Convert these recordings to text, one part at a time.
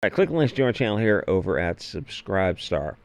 Right, click the links to join our channel here over at SubScribeStar.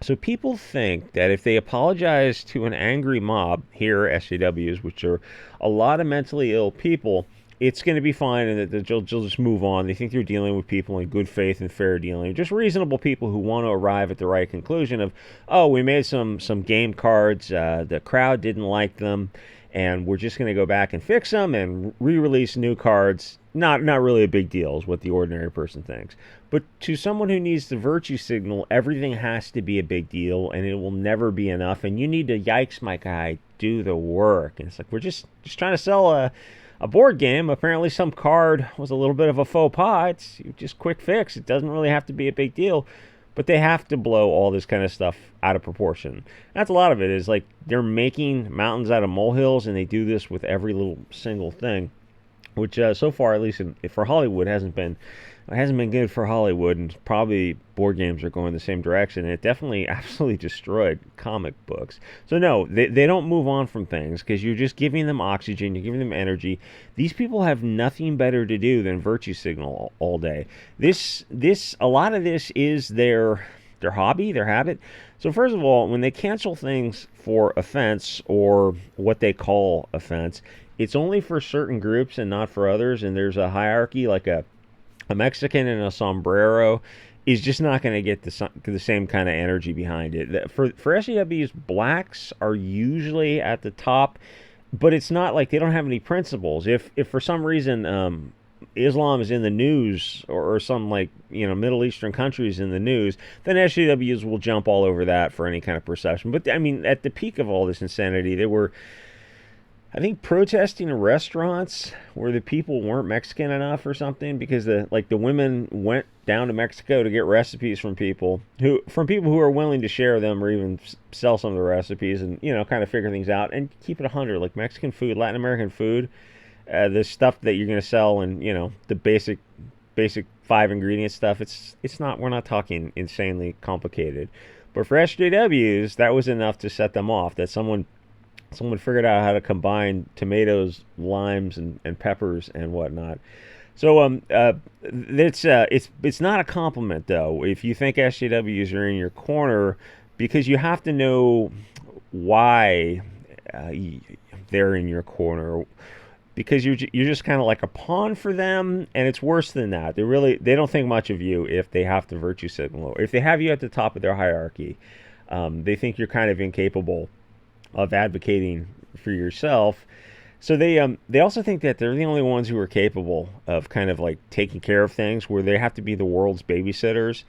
So people think that if they apologize to an angry mob, here SJWs, which are a lot of mentally ill people, it's going to be fine and that they'll just move on. They think they're dealing with people in good faith and fair dealing, just reasonable people who want to arrive at the right conclusion of, oh, we made some game cards, the crowd didn't like them, and we're just going to go back and fix them and re-release new cards. Not really a big deal is what the ordinary person thinks. But to someone who needs the virtue signal, everything has to be a big deal, and it will never be enough. And you need to, yikes, my guy, do the work. And it's like, we're just trying to sell a board game. Apparently some card was a little bit of a faux pas. It's just quick fix. It doesn't really have to be a big deal. But they have to blow all this kind of stuff out of proportion. That's a lot of it, is like they're making mountains out of molehills, and they do this with every little single thing, which so far, at least for Hollywood, hasn't been good for Hollywood, and probably board games are going the same direction. And it definitely absolutely destroyed comic books. So no, they don't move on from things because you're just giving them oxygen, you're giving them energy. These people have nothing better to do than virtue signal all day. A lot of this is their hobby, their habit. So first of all, when they cancel things for offense, or what they call offense, it's only for certain groups and not for others. And there's a hierarchy, like a Mexican in a sombrero is just not going to get the same kind of energy behind it. For SJWs, blacks are usually at the top, but it's not like they don't have any principles. If for some reason Islam is in the news, or some, like, Middle Eastern countries in the news, then SJWs will jump all over that for any kind of perception. But I mean, at the peak of all this insanity, they were, I think, protesting in restaurants where the people weren't Mexican enough or something, because the women went down to Mexico to get recipes from people who are willing to share them, or even sell some of the recipes, and kind of figure things out and keep it 100. Like Mexican food, Latin American food, the stuff that you're going to sell, and the basic 5 ingredient stuff. It's not, we're not talking insanely complicated, but for SJWs, that was enough to set them off. That someone figured out how to combine tomatoes, limes, and peppers and whatnot. So it's not a compliment, though, if you think SJWs are in your corner, because you have to know why they're in your corner, because you're just kind of like a pawn for them. And it's worse than that. They don't think much of you if they have to virtue signal. If they have you at the top of their hierarchy, they think you're kind of incapable of advocating for yourself. So they also think that they're the only ones who are capable of kind of like taking care of things, where they have to be the world's babysitters.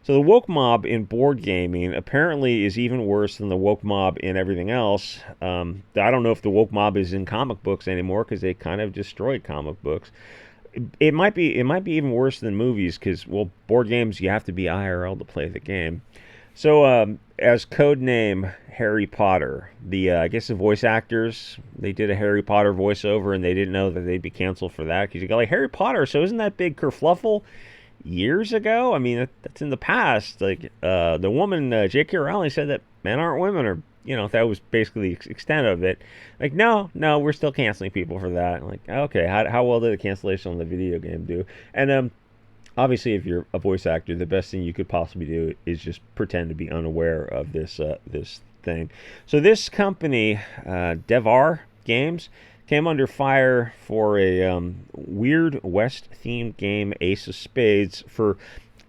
So the woke mob in board gaming apparently is even worse than the woke mob in everything else. I don't know if the woke mob is in comic books anymore, because they kind of destroyed comic books. It might be even worse than movies, because, well, board games, you have to be IRL to play the game. So as code name Harry Potter, I guess the voice actors, they did a Harry Potter voiceover, and they didn't know that they'd be canceled for that, because you go like, Harry Potter, so isn't that big kerfluffle years ago? I mean, that's in the past. Like the woman J.K. Rowling said that men aren't women, or that was basically the extent of it. Like, no, we're still canceling people for that. Like, okay, how well did the cancellation on the video game do? And obviously, if you're a voice actor, the best thing you could possibly do is just pretend to be unaware of this thing. So this company, Devar Games, came under fire for a weird West-themed game, Ace of Spades, for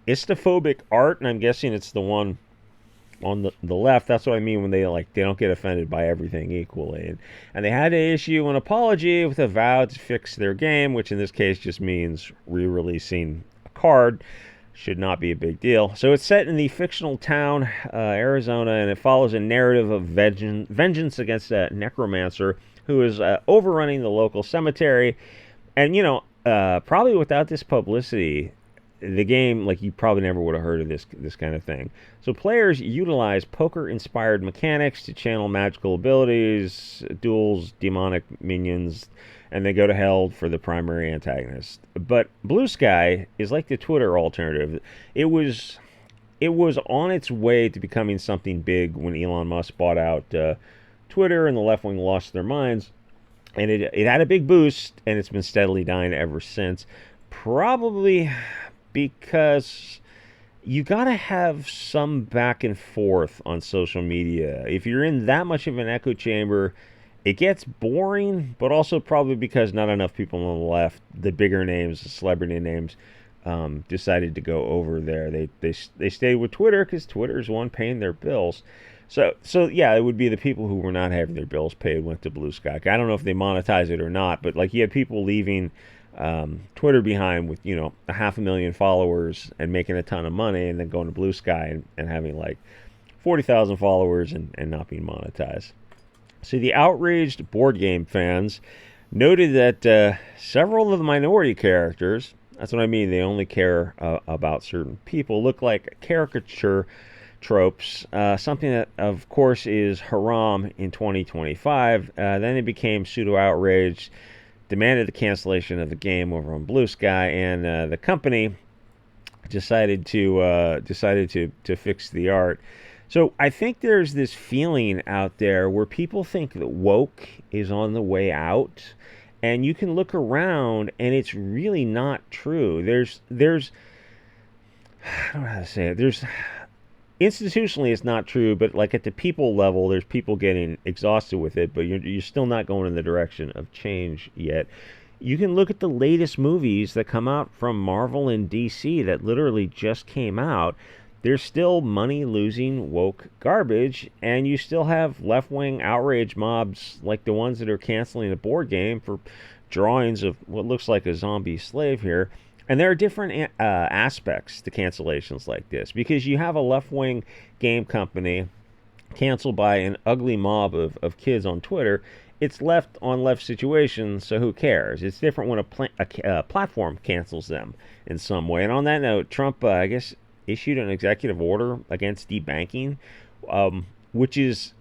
istophobic art, and I'm guessing it's the one on the left. That's what I mean when they don't get offended by everything equally. And they had to issue an apology with a vow to fix their game, which in this case just means re-releasing card. Should not be a big deal. So it's set in the fictional town, Arizona, and it follows a narrative of vengeance against a necromancer who is overrunning the local cemetery. And probably without this publicity, the game, you probably never would have heard of this kind of thing. So players utilize poker-inspired mechanics to channel magical abilities, duels, demonic minions, and they go to hell for the primary antagonist. But Blue Sky is like the Twitter alternative. It was on its way to becoming something big when Elon Musk bought out Twitter, and the left wing lost their minds. And it had a big boost, and it's been steadily dying ever since. Probably because you got to have some back and forth on social media. If you're in that much of an echo chamber, it gets boring, but also probably because not enough people on the left, the bigger names, the celebrity names, decided to go over there. They stayed with Twitter because Twitter is one paying their bills. So yeah, it would be the people who were not having their bills paid went to Blue Sky. I don't know if they monetize it or not, but like you had people leaving Twitter behind with 500,000 followers and making a ton of money, and then going to Blue Sky and having like 40,000 followers and not being monetized. So the outraged board game fans noted that several of the minority characters, that's what I mean, they only care about certain people, look like caricature tropes, something that of course is haram in 2025. Then they became pseudo outraged, demanded the cancellation of the game over on Blue Sky, and the company decided to fix the art. So I think there's this feeling out there where people think that woke is on the way out, and you can look around and it's really not true. There's I don't know how to say it. There's institutionally it's not true, but like at the people level, there's people getting exhausted with it, but you're still not going in the direction of change yet. You can look at the latest movies that come out from Marvel and DC that literally just came out. There's still money-losing woke garbage, and you still have left-wing outrage mobs like the ones that are canceling a board game for drawings of what looks like a zombie slave here. And there are different aspects to cancellations like this, because you have a left-wing game company canceled by an ugly mob of kids on Twitter. It's left on left situations, so who cares? It's different when a platform cancels them in some way. And on that note, Trump, I guess, issued an executive order against debanking, which is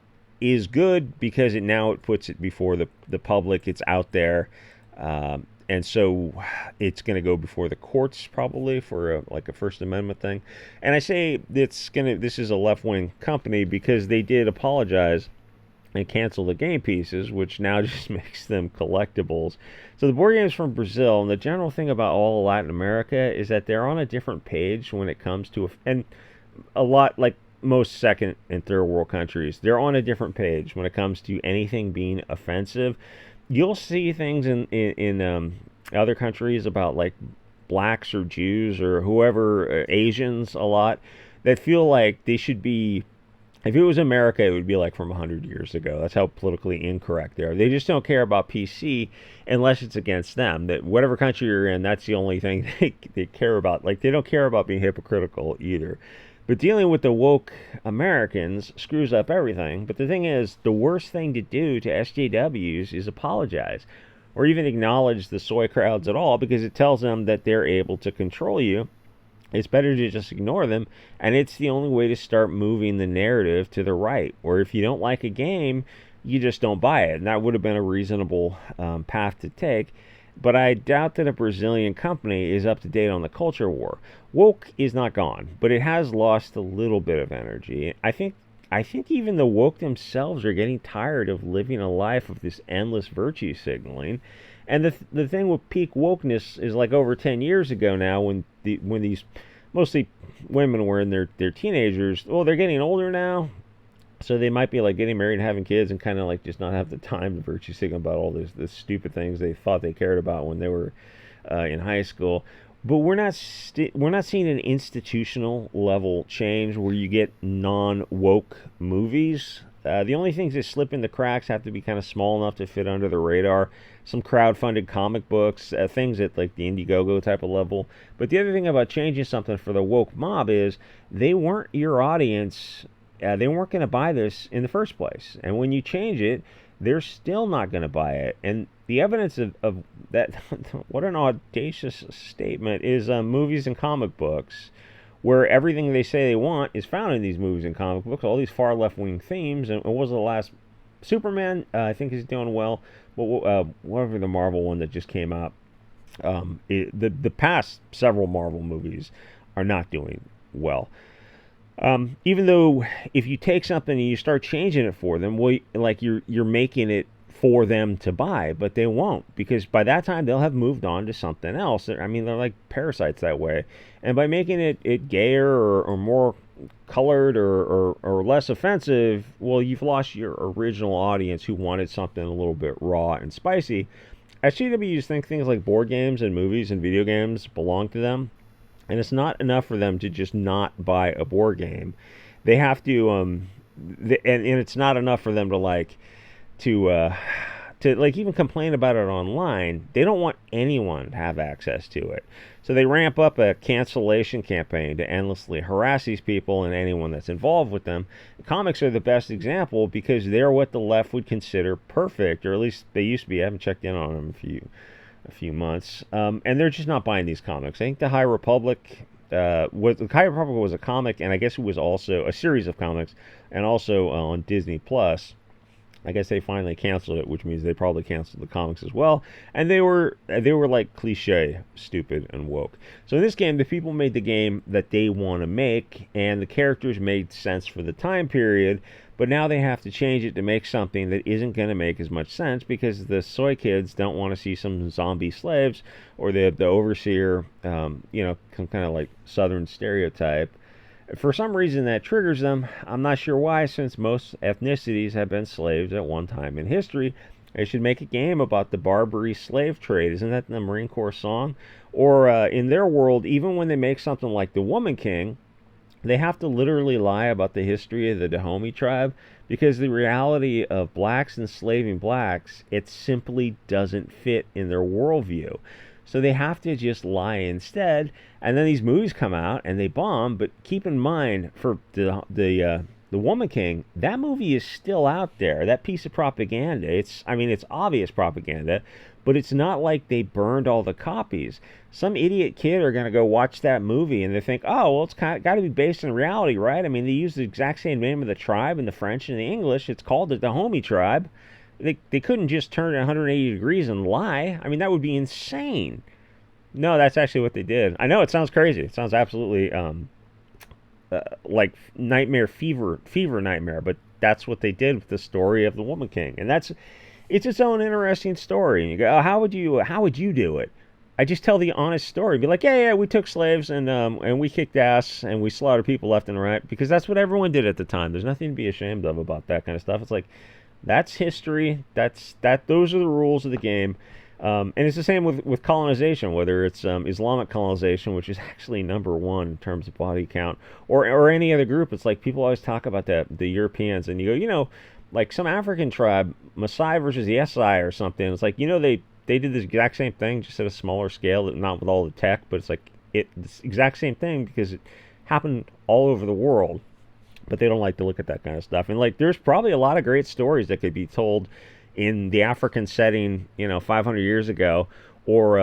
good because it puts it before the public. It's out there, and so it's going to go before the courts probably for a First Amendment thing. And I say this is a left-wing company because they did apologize and cancel the game pieces, which now just makes them collectibles. So the board games from Brazil, and the general thing about all of Latin America is that they're on a different page when it comes to, and a lot like most second and third world countries, they're on a different page when it comes to anything being offensive. You'll see things in other countries about like blacks or Jews or whoever, Asians a lot, that feel like they should be. If it was America, it would be like from 100 years ago. That's how politically incorrect they are. They just don't care about PC unless it's against them. That whatever country you're in, that's the only thing they care about. Like, they don't care about being hypocritical either. But dealing with the woke Americans screws up everything. But the thing is, the worst thing to do to SJWs is apologize or even acknowledge the soy crowds at all, because it tells them that they're able to control you. It's better to just ignore them, and it's the only way to start moving the narrative to the right. Or if you don't like a game, you just don't buy it. And that would have been a reasonable path to take. But I doubt that a Brazilian company is up to date on the culture war. Woke is not gone, but it has lost a little bit of energy. I think even the woke themselves are getting tired of living a life of this endless virtue signaling. And the thing with peak wokeness is like over 10 years ago now, when these mostly women were in their teenagers. Well, they're getting older now, so they might be like getting married and having kids and kind of like just not have the time to virtue signal about all this stupid things they thought they cared about when they were in high school. But we're not seeing an institutional level change where you get non-woke movies. The only things that slip in the cracks have to be kind of small enough to fit under the radar. Some crowd-funded comic books, things at like the Indiegogo type of level. But the other thing about changing something for the woke mob is they weren't your audience. They weren't going to buy this in the first place. And when you change it, they're still not going to buy it. And the evidence of that, what an audacious statement, is movies and comic books, where everything they say they want is found in these movies and comic books, all these far left-wing themes. And what was the last? Superman, I think, is doing well. But whatever the Marvel one that just came out, the past several Marvel movies are not doing well. Even though if you take something and you start changing it for them, well, like you're making it for them to buy, but they won't, because by that time they'll have moved on to something else. I mean, they're like parasites that way. And by making it gayer or more colored or less offensive, well, you've lost your original audience who wanted something a little bit raw and spicy. SJWs think things like board games and movies and video games belong to them, and it's not enough for them to just not buy a board game. They have to, and it's not enough for them to like even complain about it online. They don't want anyone to have access to it. So they ramp up a cancellation campaign to endlessly harass these people and anyone that's involved with them. Comics are the best example because they're what the left would consider perfect, or at least they used to be. I haven't checked in on them a few months, and they're just not buying these comics. I think the High Republic was a comic, and I guess it was also a series of comics, and also on Disney Plus. I guess they finally canceled it, which means they probably canceled the comics as well. And they were like cliche, stupid, and woke. So in this game, the people made the game that they want to make, and the characters made sense for the time period. But now they have to change it to make something that isn't going to make as much sense because the soy kids don't want to see some zombie slaves or the overseer, some kind of like Southern stereotype. For some reason that triggers them. I'm not sure why, since most ethnicities have been slaves at one time in history. They should make a game about the Barbary slave trade. Isn't that the Marine Corps song? Or in their world, even when they make something like the Woman King, they have to literally lie about the history of the Dahomey tribe, because the reality of blacks enslaving blacks, it simply doesn't fit in their worldview. So they have to just lie instead, and then these movies come out and they bomb. But keep in mind, for the Woman King, that movie is still out there. That piece of propaganda. It's obvious propaganda, but it's not like they burned all the copies. Some idiot kid are gonna go watch that movie and they think, oh well, it's got to be based in reality, right? I mean, they use the exact same name of the tribe in the French and the English. It's called the Dahomey tribe. They couldn't just turn it 180 degrees and lie. I mean, that would be insane. No, that's actually what they did. I know it sounds crazy. It sounds absolutely like nightmare fever nightmare, but that's what they did with the story of the Woman King, and it's its own interesting story. And you go, oh, how would you do it? I just tell the honest story. Be like, yeah, we took slaves and we kicked ass and we slaughtered people left and right, because that's what everyone did at the time. There's nothing to be ashamed of about that kind of stuff. It's like, that's history. Those are the rules of the game. And it's the same with colonization, whether it's Islamic colonization, which is actually number one in terms of body count, or any other group. It's like people always talk about the Europeans, and you go, like some African tribe, Maasai versus the Esai or something. It's like, they did this exact same thing, just at a smaller scale, not with all the tech, but it's like it's the exact same thing because it happened all over the world. But they don't like to look at that kind of stuff. And like, there's probably a lot of great stories that could be told in the African setting, 500 years ago, or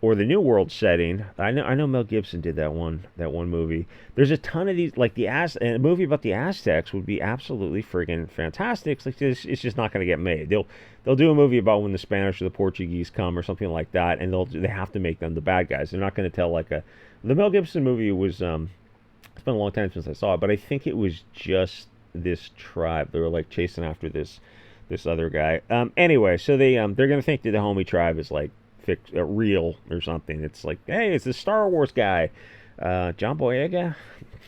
the New World setting. I know Mel Gibson did that one movie. There's a ton of these, like a movie about the Aztecs would be absolutely friggin' fantastic. It's just not going to get made. They'll do a movie about when the Spanish or the Portuguese come or something like that, and they have to make them the bad guys. They're not going to tell the Mel Gibson movie was. It's been a long time since I saw it, but I think it was just this tribe. They were like chasing after this other guy. Anyway, so they're gonna think that the Dahomey tribe is like real or something. It's like, hey, it's the Star Wars guy, John Boyega,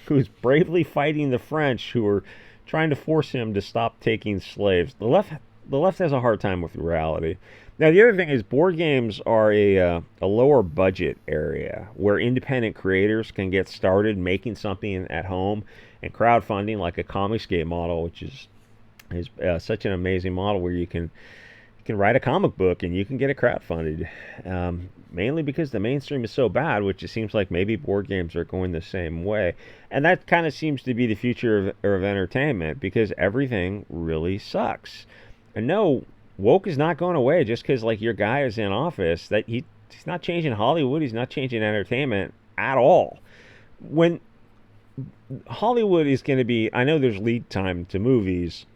who's bravely fighting the French who are trying to force him to stop taking slaves. The left has a hard time with reality. Now, the other thing is, board games are a lower budget area where independent creators can get started making something at home, and crowdfunding, like a Comicsgate model, which is such an amazing model where you can write a comic book and you can get it crowdfunded. Mainly because the mainstream is so bad, which it seems like maybe board games are going the same way. And that kind of seems to be the future of entertainment, because everything really sucks. And no, woke is not going away just because like your guy is in office. That he's not changing Hollywood. He's not changing entertainment at all. When Hollywood is going to be, I know there's lead time to movies,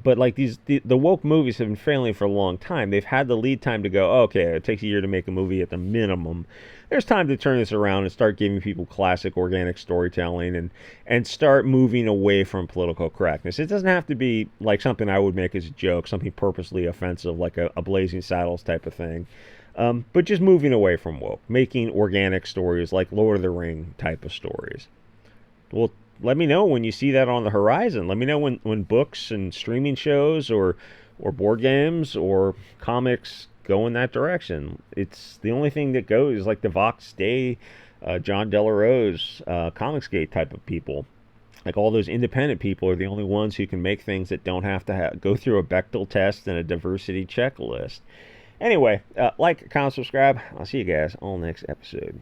But like the woke movies have been failing for a long time. They've had the lead time to go, oh, okay, it takes a year to make a movie at the minimum. There's time to turn this around and start giving people classic organic storytelling and start moving away from political correctness. It doesn't have to be like something I would make as a joke, something purposely offensive like a Blazing Saddles type of thing. But just moving away from woke, making organic stories like Lord of the Ring type of stories. Well, let me know when you see that on the horizon. Let me know when books and streaming shows or board games or comics go in that direction. It's the only thing that goes, like the Vox Day, John Delarose, Comicsgate type of people. Like all those independent people are the only ones who can make things that don't have to go through a Bechtel test and a diversity checklist. Anyway, like, comment, subscribe. I'll see you guys on the next episode.